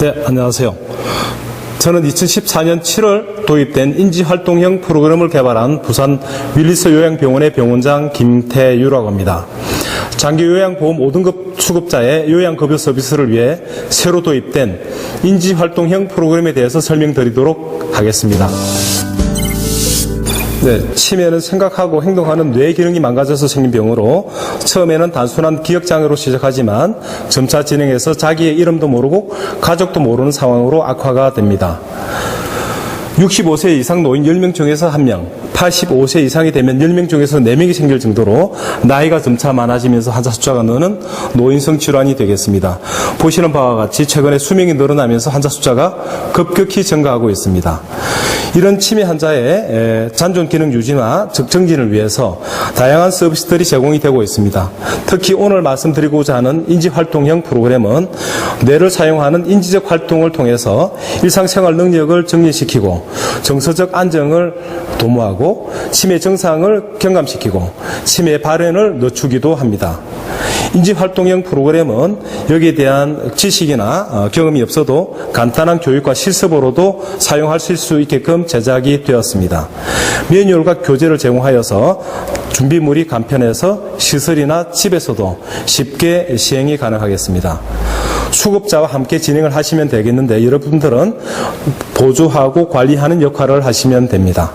네, 안녕하세요. 저는 2014년 7월 도입된 인지활동형 프로그램을 개발한 부산 윌리스 요양병원의 병원장 김태유라고 합니다. 장기 요양보험 5등급 수급자의 요양급여 서비스를 위해 새로 도입된 인지활동형 프로그램에 대해서 설명드리도록 하겠습니다. 네, 치매는 생각하고 행동하는 뇌 기능이 망가져서 생긴 병으로 처음에는 단순한 기억장애로 시작하지만 점차 진행해서 자기의 이름도 모르고 가족도 모르는 상황으로 악화가 됩니다. 65세 이상 노인 10명 중에서 1명, 85세 이상이 되면 10명 중에서 4명이 생길 정도로 나이가 점차 많아지면서 환자 숫자가 느는 노인성 질환이 되겠습니다. 보시는 바와 같이 최근에 수명이 늘어나면서 환자 숫자가 급격히 증가하고 있습니다. 이런 치매 환자의 잔존 기능 유지나 정진을 위해서 다양한 서비스들이 제공이 되고 있습니다. 특히 오늘 말씀드리고자 하는 인지활동형 프로그램은 뇌를 사용하는 인지적 활동을 통해서 일상생활 능력을 정진시키고 정서적 안정을 도모하고 치매 증상을 경감시키고 치매 발현을 늦추기도 합니다. 인지활동형 프로그램은 여기에 대한 지식이나 경험이 없어도 간단한 교육과 실습으로도 사용하실 수 있게끔 제작이 되었습니다. 매뉴얼과 교재를 제공하여서 준비물이 간편해서 시설이나 집에서도 쉽게 시행이 가능하겠습니다. 수급자와 함께 진행을 하시면 되겠는데 여러분들은 보조하고 관리하는 역할을 하시면 됩니다.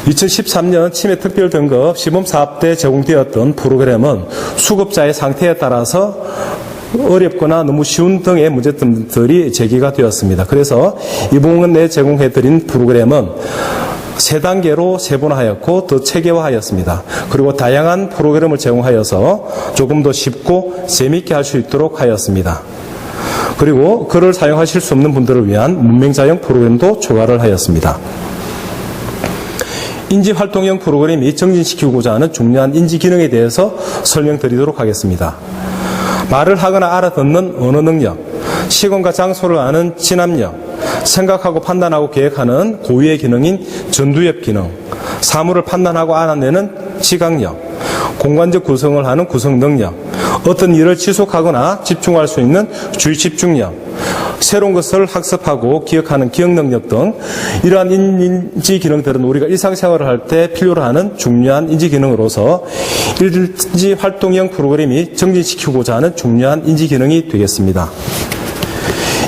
2013년 치매 특별 등급 시범사업 때 제공되었던 프로그램은 수급자의 상태에 따라서 어렵거나 너무 쉬운 등의 문제점들이 제기가 되었습니다. 그래서 이번 내에 제공해드린 프로그램은 3단계로 세분화하였고 더 체계화하였습니다. 그리고 다양한 프로그램을 제공하여서 조금 더 쉽고 재미있게 할 수 있도록 하였습니다. 그리고 그를 사용하실 수 없는 분들을 위한 문맹자형 프로그램도 추가를 하였습니다. 인지활동형 프로그램이 정진시키고자 하는 중요한 인지 기능에 대해서 설명드리도록 하겠습니다. 말을 하거나 알아듣는 언어 능력, 시간과 장소를 아는 진압력, 생각하고 판단하고 계획하는 고유의 기능인 전두엽 기능, 사물을 판단하고 알아내는 지각력, 공간적 구성을 하는 구성 능력, 어떤 일을 지속하거나 집중할 수 있는 주의 집중력, 새로운 것을 학습하고 기억하는 기억 능력 등 이러한 인지 기능들은 우리가 일상생활을 할 때 필요로 하는 중요한 인지 기능으로서 인지활동형 프로그램이 정진시키고자 하는 중요한 인지 기능이 되겠습니다.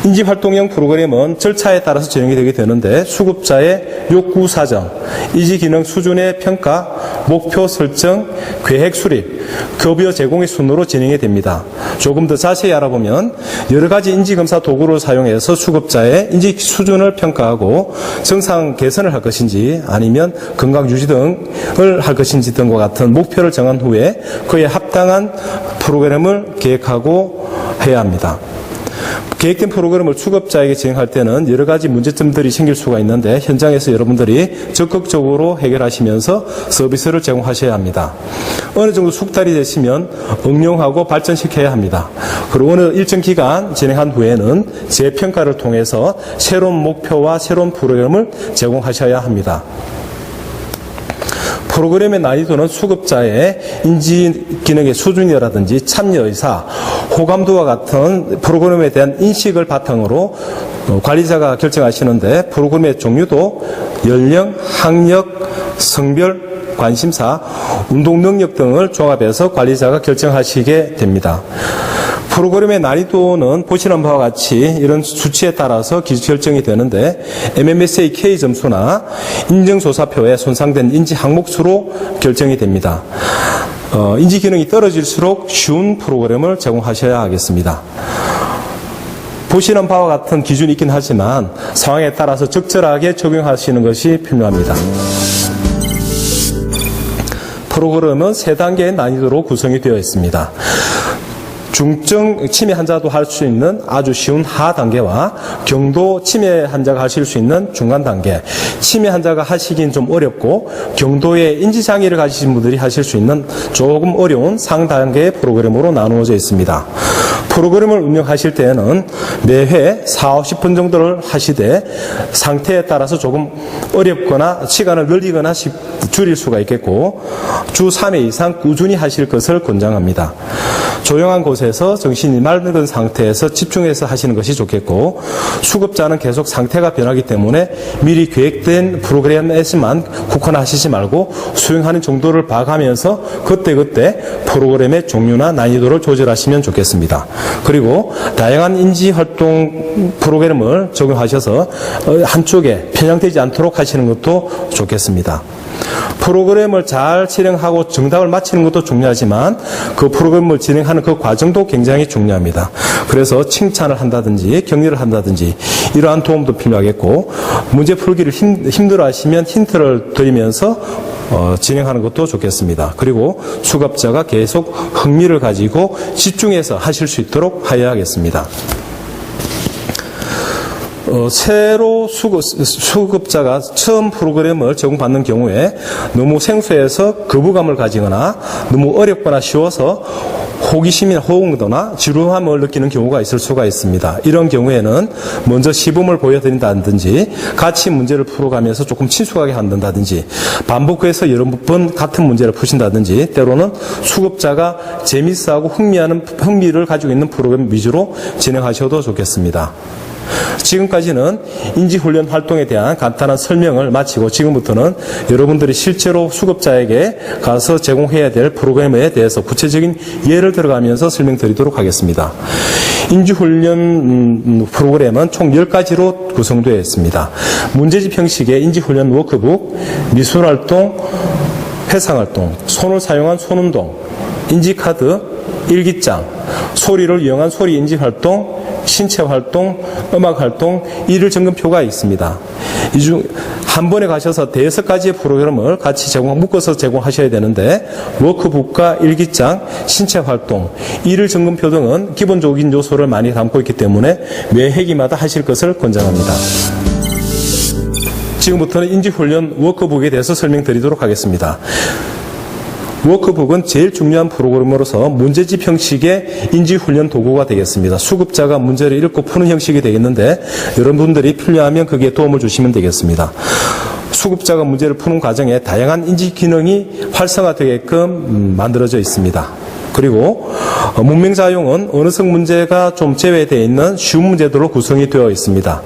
인지활동형 프로그램은 절차에 따라서 진행이 되게 되는데 수급자의 욕구 사정, 인지기능 수준의 평가, 목표 설정, 계획 수립, 급여 제공의 순으로 진행이 됩니다. 조금 더 자세히 알아보면 여러 가지 인지검사 도구를 사용해서 수급자의 인지 수준을 평가하고 정상 개선을 할 것인지 아니면 건강 유지 등을 할 것인지 등과 같은 목표를 정한 후에 그에 합당한 프로그램을 계획하고 해야 합니다. 계획된 프로그램을 수급자에게 진행할 때는 여러 가지 문제점들이 생길 수가 있는데 현장에서 여러분들이 적극적으로 해결하시면서 서비스를 제공하셔야 합니다. 어느 정도 숙달이 되시면 응용하고 발전시켜야 합니다. 그리고 어느 일정 기간 진행한 후에는 재평가를 통해서 새로운 목표와 새로운 프로그램을 제공하셔야 합니다. 프로그램의 난이도는 수급자의 인지 기능의 수준이라든지 참여 의사, 호감도와 같은 프로그램에 대한 인식을 바탕으로 관리자가 결정하시는데 프로그램의 종류도 연령, 학력, 성별, 관심사, 운동 능력 등을 종합해서 관리자가 결정하시게 됩니다. 프로그램의 난이도는 보시는 바와 같이 이런 수치에 따라서 결정이 되는데 MMSA K 점수나 인증조사표에 손상된 인지 항목수로 결정이 됩니다. 인지 기능이 떨어질수록 쉬운 프로그램을 제공하셔야 하겠습니다. 보시는 바와 같은 기준이 있긴 하지만 상황에 따라서 적절하게 적용하시는 것이 필요합니다. 프로그램은 3단계의 난이도로 구성이 되어 있습니다. 중증 치매 환자도 할 수 있는 아주 쉬운 하 단계와 경도 치매 환자가 하실 수 있는 중간 단계, 치매 환자가 하시긴 좀 어렵고 경도의 인지장애를 가지신 분들이 하실 수 있는 조금 어려운 상단계의 프로그램으로 나누어져 있습니다. 프로그램을 운영하실 때에는 매회 40-50분 정도를 하시되 상태에 따라서 조금 어렵거나 시간을 늘리거나 줄일 수가 있겠고 주 3회 이상 꾸준히 하실 것을 권장합니다. 조용한 곳에 곳에서 정신이 맑은 상태에서 집중해서 하시는 것이 좋겠고, 수급자는 계속 상태가 변하기 때문에 미리 계획된 프로그램에서만 국한하시지 말고 수행하는 정도를 봐가면서 그때그때 프로그램의 종류나 난이도를 조절하시면 좋겠습니다. 그리고 다양한 인지활동 프로그램을 적용하셔서 한쪽에 편향되지 않도록 하시는 것도 좋겠습니다. 프로그램을 잘 실행하고 정답을 맞히는 것도 중요하지만 그 프로그램을 진행하는 그 과정도 굉장히 중요합니다. 그래서 칭찬을 한다든지 격려를 한다든지 이러한 도움도 필요하겠고, 문제 풀기를 힘들어 하시면 힌트를 드리면서 진행하는 것도 좋겠습니다. 그리고 수급자가 계속 흥미를 가지고 집중해서 하실 수 있도록 하여야겠습니다. 새로 수급자가 처음 프로그램을 제공받는 경우에 너무 생소해서 거부감을 가지거나 너무 어렵거나 쉬워서 호기심이나 호응도나 지루함을 느끼는 경우가 있을 수가 있습니다. 이런 경우에는 먼저 시범을 보여드린다든지 같이 문제를 풀어가면서 조금 친숙하게 한다든지 반복해서 여러 번 같은 문제를 푸신다든지, 때로는 수급자가 재미있어하고 흥미를 가지고 있는 프로그램 위주로 진행하셔도 좋겠습니다. 지금까지는 인지훈련 활동에 대한 간단한 설명을 마치고, 지금부터는 여러분들이 실제로 수급자에게 가서 제공해야 될 프로그램에 대해서 구체적인 예를 들어가면서 설명드리도록 하겠습니다. 인지훈련 프로그램은 총 10가지로 구성되어 있습니다. 문제집 형식의 인지훈련 워크북, 미술활동, 회상활동, 손을 사용한 손운동, 인지카드, 일기장, 소리를 이용한 소리 인지활동, 신체활동, 음악활동, 일일 점검표가 있습니다. 이 중 한 번에 가셔서 5가지의 프로그램을 같이 묶어서 제공하셔야 되는데, 워크북과 일기장, 신체활동, 일일 점검표 등은 기본적인 요소를 많이 담고 있기 때문에 매 회기마다 하실 것을 권장합니다. 지금부터는 인지훈련 워크북에 대해서 설명드리도록 하겠습니다. 워크북은 제일 중요한 프로그램으로서 문제집 형식의 인지훈련 도구가 되겠습니다. 수급자가 문제를 읽고 푸는 형식이 되겠는데, 여러분들이 필요하면 거기에 도움을 주시면 되겠습니다. 수급자가 문제를 푸는 과정에 다양한 인지 기능이 활성화되게끔 만들어져 있습니다. 그리고 문명자용은 어느 성 문제가 좀 제외되어 있는 쉬운 문제들로 구성이 되어 있습니다.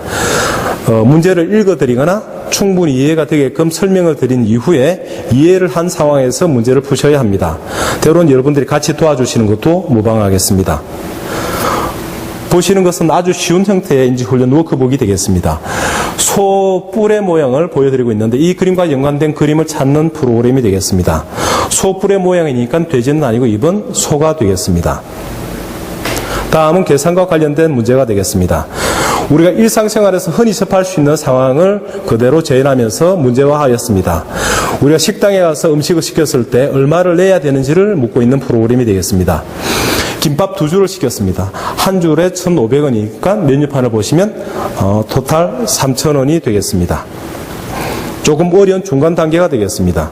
문제를 읽어드리거나 충분히 이해가 되게끔 설명을 드린 이후에 이해를 한 상황에서 문제를 푸셔야 합니다. 때로는 여러분들이 같이 도와주시는 것도 무방하겠습니다. 보시는 것은 아주 쉬운 형태의 인지훈련 워크북이 되겠습니다. 소 뿔의 모양을 보여드리고 있는데, 이 그림과 연관된 그림을 찾는 프로그램이 되겠습니다. 소 뿔의 모양이니까 돼지는 아니고 입은 소가 되겠습니다. 다음은 계산과 관련된 문제가 되겠습니다. 우리가 일상생활에서 흔히 접할 수 있는 상황을 그대로 재현하면서 문제화하였습니다. 우리가 식당에 가서 음식을 시켰을 때 얼마를 내야 되는지를 묻고 있는 프로그램이 되겠습니다. 김밥 2줄을 시켰습니다. 한 줄에 1,500원이니까 메뉴판을 보시면 토탈 3,000원이 되겠습니다. 조금 어려운 중간 단계가 되겠습니다.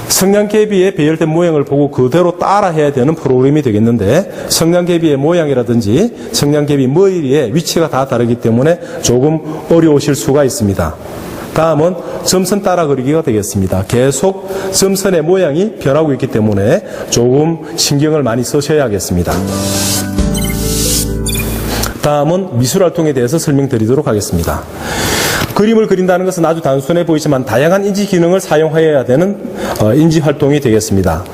성냥개비의 배열된 모양을 보고 그대로 따라해야 되는 프로그램이 되겠는데, 성냥개비의 모양이라든지 성냥개비 머리의 위치가 다 다르기 때문에 조금 어려우실 수가 있습니다. 다음은 점선 따라 그리기가 되겠습니다. 계속 점선의 모양이 변하고 있기 때문에 조금 신경을 많이 쓰셔야겠습니다. 다음은 미술활동에 대해서 설명드리도록 하겠습니다. 그림을 그린다는 것은 아주 단순해 보이지만 다양한 인지 기능을 사용해야 되는 인지 활동이 되겠습니다.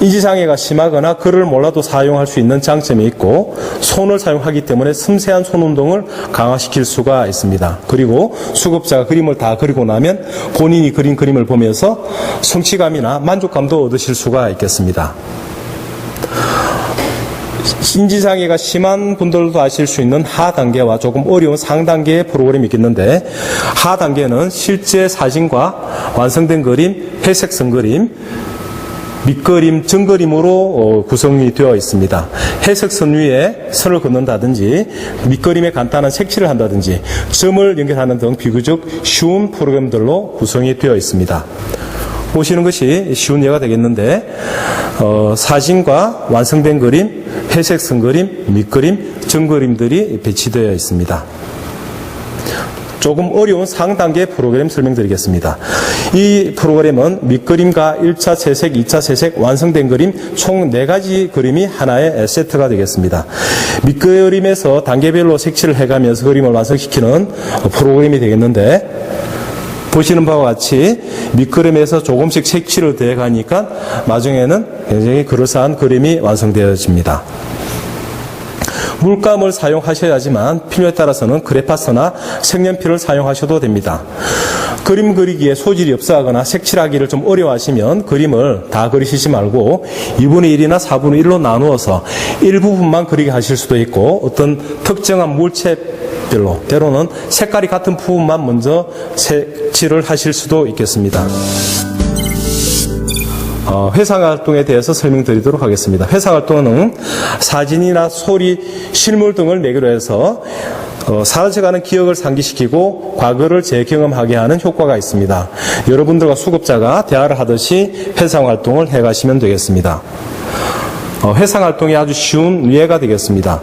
인지장애가 심하거나 글을 몰라도 사용할 수 있는 장점이 있고, 손을 사용하기 때문에 섬세한 손운동을 강화시킬 수가 있습니다. 그리고 수급자가 그림을 다 그리고 나면 본인이 그린 그림을 보면서 성취감이나 만족감도 얻으실 수가 있겠습니다. 인지장애가 심한 분들도 아실 수 있는 하단계와 조금 어려운 상단계의 프로그램이 있겠는데, 하단계는 실제 사진과 완성된 그림, 회색선 그림, 밑그림, 정그림으로 구성이 되어 있습니다. 회색선 위에 선을 긋는다든지 밑그림에 간단한 색칠을 한다든지 점을 연결하는 등 비교적 쉬운 프로그램들로 구성이 되어 있습니다. 보시는 것이 쉬운 예가 되겠는데, 사진과 완성된 그림, 회색선 그림, 밑그림, 정그림들이 배치되어 있습니다. 조금 어려운 상단계 프로그램 설명드리겠습니다. 이 프로그램은 밑그림과 1차 채색, 2차 채색, 완성된 그림 총 4가지 그림이 하나의 세트가 되겠습니다. 밑그림에서 단계별로 색칠을 해가면서 그림을 완성시키는 프로그램이 되겠는데, 보시는 바와 같이 밑그림에서 조금씩 색칠을 더해가니까 나중에는 굉장히 그럴싸한 그림이 완성되어집니다. 물감을 사용하셔야지만 필요에 따라서는 그래파스나 색연필을 사용하셔도 됩니다. 그림 그리기에 소질이 없어하거나 색칠하기를 좀 어려워하시면 그림을 다 그리시지 말고 2분의 1이나 4분의 1로 나누어서 일부분만 그리게 하실 수도 있고, 어떤 특정한 물체별로 때로는 색깔이 같은 부분만 먼저 색칠을 하실 수도 있겠습니다. 회상활동에 대해서 설명드리도록 하겠습니다. 회상활동은 사진이나 소리, 실물 등을 매개로 해서 사라져가는 기억을 상기시키고 과거를 재경험하게 하는 효과가 있습니다. 여러분들과 수급자가 대화를 하듯이 회상활동을 해가시면 되겠습니다. 회상활동이 아주 쉬운 예가 되겠습니다.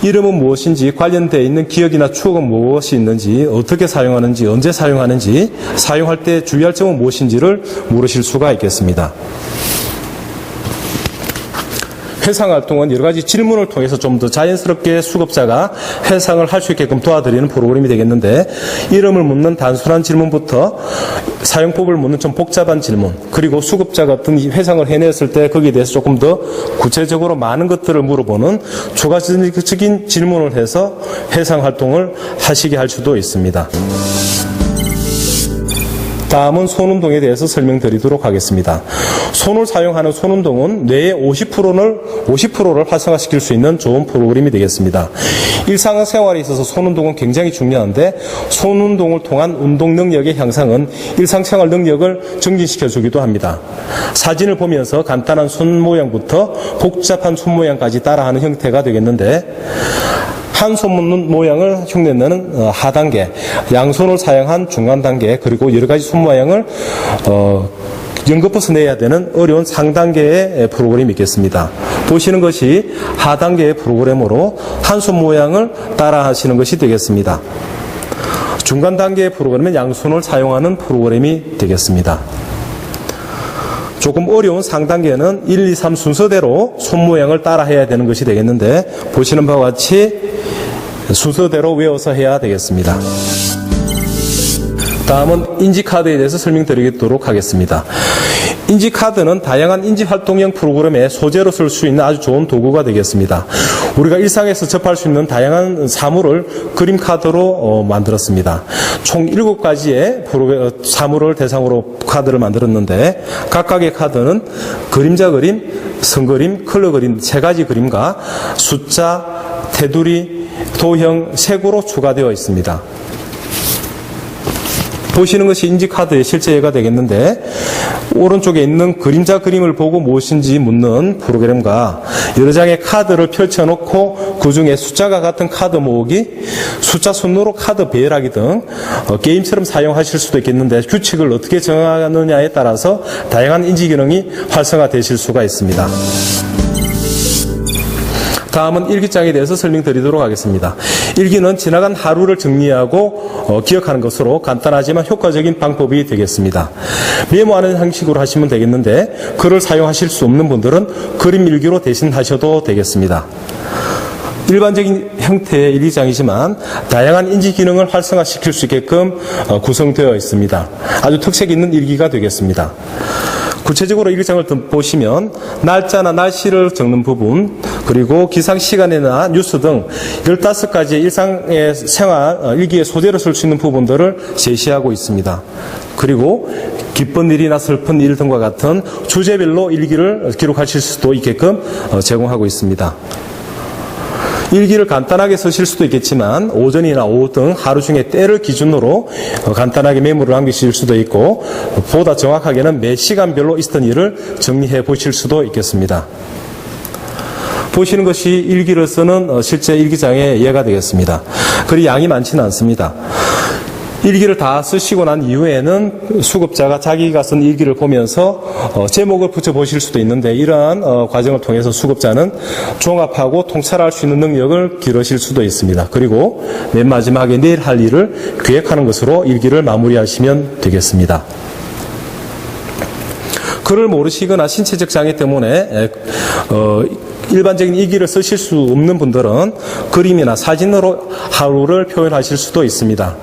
이름은 무엇인지, 관련되어 있는 기억이나 추억은 무엇이 있는지, 어떻게 사용하는지, 언제 사용하는지, 사용할 때 주의할 점은 무엇인지를 물으실 수가 있겠습니다. 회상활동은 여러 가지 질문을 통해서 좀 더 자연스럽게 수급자가 회상을 할 수 있게끔 도와드리는 프로그램이 되겠는데, 이름을 묻는 단순한 질문부터 사용법을 묻는 좀 복잡한 질문, 그리고 수급자가 어떤 회상을 해냈을 때 거기에 대해서 조금 더 구체적으로 많은 것들을 물어보는 추가적인 질문을 해서 회상활동을 하시게 할 수도 있습니다. 다음은 손운동에 대해서 설명드리도록 하겠습니다. 손을 사용하는 손운동은 뇌의 50%를 활성화시킬 수 있는 좋은 프로그램이 되겠습니다. 일상생활에 있어서 손운동은 굉장히 중요한데, 손운동을 통한 운동 능력의 향상은 일상생활 능력을 증진시켜주기도 합니다. 사진을 보면서 간단한 손 모양부터 복잡한 손 모양까지 따라하는 형태가 되겠는데, 한 손 모양을 흉내내는 하단계, 양손을 사용한 중간 단계, 그리고 여러 가지 손 모양을 연거푸서 내야 되는 어려운 상단계의 프로그램이 있겠습니다. 보시는 것이 하단계의 프로그램으로 한 손 모양을 따라 하시는 것이 되겠습니다. 중간 단계의 프로그램은 양손을 사용하는 프로그램이 되겠습니다. 조금 어려운 상단계는 1, 2, 3 순서대로 손 모양을 따라 해야 되는 것이 되겠는데, 보시는 바와 같이 순서대로 외워서 해야 되겠습니다. 다음은 인지카드에 대해서 설명드리도록 하겠습니다. 인지카드는 다양한 인지활동형 프로그램의 소재로 쓸 수 있는 아주 좋은 도구가 되겠습니다. 우리가 일상에서 접할 수 있는 다양한 사물을 그림카드로 만들었습니다. 총 7가지의 사물을 대상으로 카드를 만들었는데, 각각의 카드는 그림자 그림, 선그림, 컬러 그림 3가지 그림과 숫자, 테두리, 도형, 색으로 추가되어 있습니다. 보시는 것이 인지카드의 실제 예가 되겠는데, 오른쪽에 있는 그림자 그림을 보고 무엇인지 묻는 프로그램과 여러 장의 카드를 펼쳐놓고 그 중에 숫자가 같은 카드 모으기, 숫자 순으로 카드 배열하기 등 게임처럼 사용하실 수도 있겠는데, 규칙을 어떻게 정하느냐에 따라서 다양한 인지 기능이 활성화되실 수가 있습니다. 다음은 일기장에 대해서 설명드리도록 하겠습니다. 일기는 지나간 하루를 정리하고 기억하는 것으로 간단하지만 효과적인 방법이 되겠습니다. 메모하는 형식으로 하시면 되겠는데, 글을 사용하실 수 없는 분들은 그림 일기로 대신 하셔도 되겠습니다. 일반적인 형태의 일기장이지만 다양한 인지 기능을 활성화시킬 수 있게끔 구성되어 있습니다. 아주 특색 있는 일기가 되겠습니다. 구체적으로 일기장을 보시면 날짜나 날씨를 적는 부분, 그리고 기상시간이나 뉴스 등 15가지의 일상의 생활, 일기의 소재로 쓸 수 있는 부분들을 제시하고 있습니다. 그리고 기쁜 일이나 슬픈 일 등과 같은 주제별로 일기를 기록하실 수도 있게끔 제공하고 있습니다. 일기를 간단하게 쓰실 수도 있겠지만 오전이나 오후 등 하루 중에 때를 기준으로 간단하게 메모를 남기실 수도 있고, 보다 정확하게는 매 시간별로 있었던 일을 정리해 보실 수도 있겠습니다. 보시는 것이 일기를 쓰는 실제 일기장의 예가 되겠습니다. 그리 양이 많지는 않습니다. 일기를 다 쓰시고 난 이후에는 수급자가 자기가 쓴 일기를 보면서 제목을 붙여보실 수도 있는데, 이러한 과정을 통해서 수급자는 종합하고 통찰할 수 있는 능력을 기르실 수도 있습니다. 그리고 맨 마지막에 내일 할 일을 계획하는 것으로 일기를 마무리하시면 되겠습니다. 글을 모르시거나 신체적 장애 때문에 일반적인 일기를 쓰실 수 없는 분들은 그림이나 사진으로 하루를 표현하실 수도 있습니다.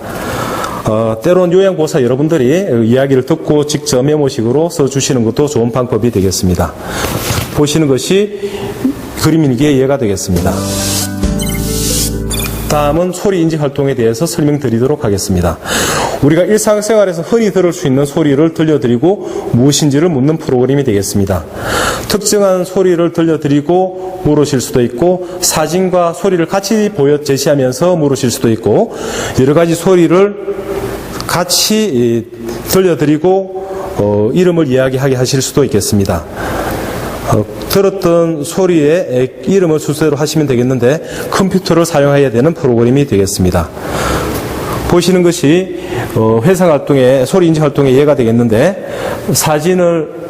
때론 요양보호사 여러분들이 이야기를 듣고 직접 메모식으로 써주시는 것도 좋은 방법이 되겠습니다. 보시는 것이 그림일기의 이해가 되겠습니다. 다음은 소리 인지 활동에 대해서 설명드리도록 하겠습니다. 우리가 일상생활에서 흔히 들을 수 있는 소리를 들려드리고 무엇인지를 묻는 프로그램이 되겠습니다. 특정한 소리를 들려드리고 물으실 수도 있고, 사진과 소리를 같이 제시하면서 물으실 수도 있고, 여러 가지 소리를 같이 들려드리고 이름을 이야기하게 하실 수도 있겠습니다. 들었던 소리의 이름을 순서대로 하시면 되겠는데, 컴퓨터를 사용해야 되는 프로그램이 되겠습니다. 보시는 것이 회상활동의 소리인지 활동의 예가 되겠는데, 사진을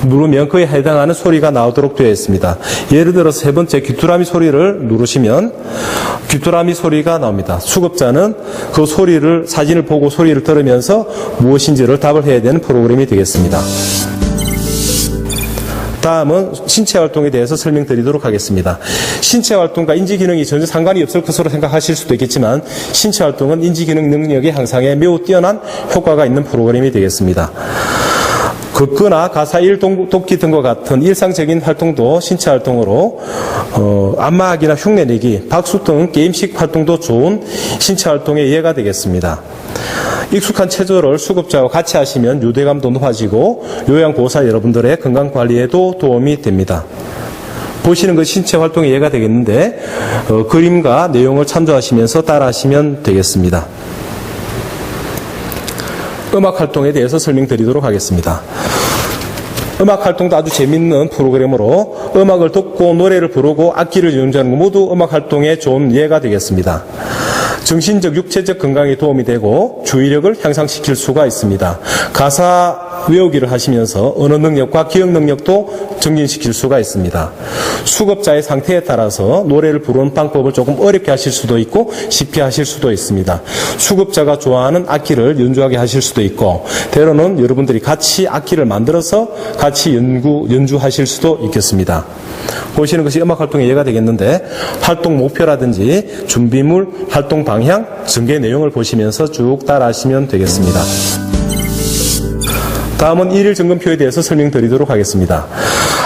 누르면 그에 해당하는 소리가 나오도록 되어 있습니다. 예를 들어서 세 번째 귀뚜라미 소리를 누르시면 귀뚜라미 소리가 나옵니다. 수급자는 그 소리를, 사진을 보고 소리를 들으면서 무엇인지를 답을 해야 되는 프로그램이 되겠습니다. 다음은 신체활동에 대해서 설명드리도록 하겠습니다. 신체활동과 인지기능이 전혀 상관이 없을 것으로 생각하실 수도 있겠지만, 신체활동은 인지기능 능력의 향상에 매우 뛰어난 효과가 있는 프로그램이 되겠습니다. 걷거나 가사 읽기 등과 같은 일상적인 활동도 신체활동으로 안마하기나 흉내내기, 박수 등 게임식 활동도 좋은 신체활동의 예가 되겠습니다. 익숙한 체조를 수급자와 같이 하시면 유대감도 높아지고 요양보호사 여러분들의 건강관리에도 도움이 됩니다. 보시는 것이 신체활동의 예가 되겠는데, 그림과 내용을 참조하시면서 따라하시면 되겠습니다. 음악활동에 대해서 설명드리도록 하겠습니다. 음악활동도 아주 재밌는 프로그램으로 음악을 듣고 노래를 부르고 악기를 연주하는 것 모두 음악활동에 좋은 예가 되겠습니다. 정신적, 육체적 건강에 도움이 되고 주의력을 향상시킬 수가 있습니다. 가사 외우기를 하시면서 언어 능력과 기억 능력도 증진시킬 수가 있습니다. 수급자의 상태에 따라서 노래를 부르는 방법을 조금 어렵게 하실 수도 있고 쉽게 하실 수도 있습니다. 수급자가 좋아하는 악기를 연주하게 하실 수도 있고, 때로는 여러분들이 같이 악기를 만들어서 같이 연주하실 수도 있겠습니다. 보시는 것이 음악활동의 예가 되겠는데, 활동 목표라든지 준비물, 활동 방향, 전개 내용을 보시면서 쭉 따라하시면 되겠습니다. 다음은 일일 점검표에 대해서 설명드리도록 하겠습니다.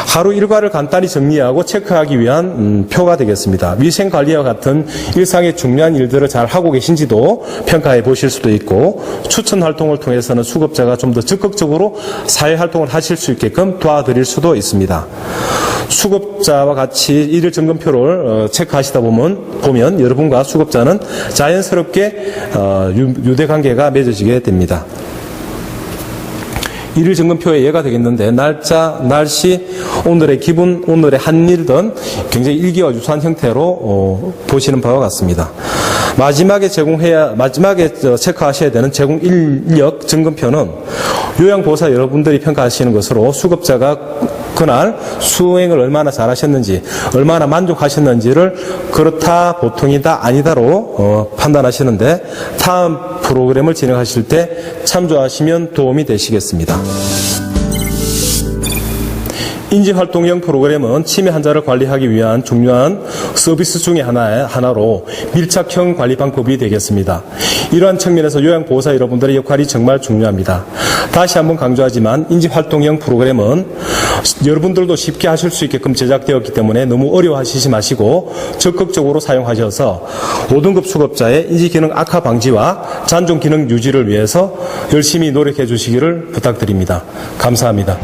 하루 일과를 간단히 정리하고 체크하기 위한 표가 되겠습니다. 위생관리와 같은 일상의 중요한 일들을 잘 하고 계신지도 평가해 보실 수도 있고, 추천 활동을 통해서는 수급자가 좀 더 적극적으로 사회활동을 하실 수 있게끔 도와드릴 수도 있습니다. 수급자와 같이 일일 점검표를 체크하시다 보면 여러분과 수급자는 자연스럽게 유대관계가 맺어지게 됩니다. 일일 점검표의 예가 되겠는데, 날짜, 날씨, 오늘의 기분, 오늘의 한 일 등 굉장히 일기와 유사한 형태로 보시는 바와 같습니다. 마지막에 체크하셔야 되는 제공 인력 점검표는 요양보호사 여러분들이 평가하시는 것으로 수급자가 그날 수행을 얼마나 잘하셨는지, 얼마나 만족하셨는지를 그렇다, 보통이다, 아니다로 판단하시는데, 다음 프로그램을 진행하실 때 참조하시면 도움이 되시겠습니다. 인지활동형 프로그램은 치매 환자를 관리하기 위한 중요한 서비스 중의 하나로 밀착형 관리 방법이 되겠습니다. 이러한 측면에서 요양보호사 여러분들의 역할이 정말 중요합니다. 다시 한번 강조하지만 인지활동형 프로그램은 여러분들도 쉽게 하실 수 있게끔 제작되었기 때문에 너무 어려워하시지 마시고 적극적으로 사용하셔서 5등급 수급자의 인지기능 악화 방지와 잔존기능 유지를 위해서 열심히 노력해 주시기를 부탁드립니다. 감사합니다.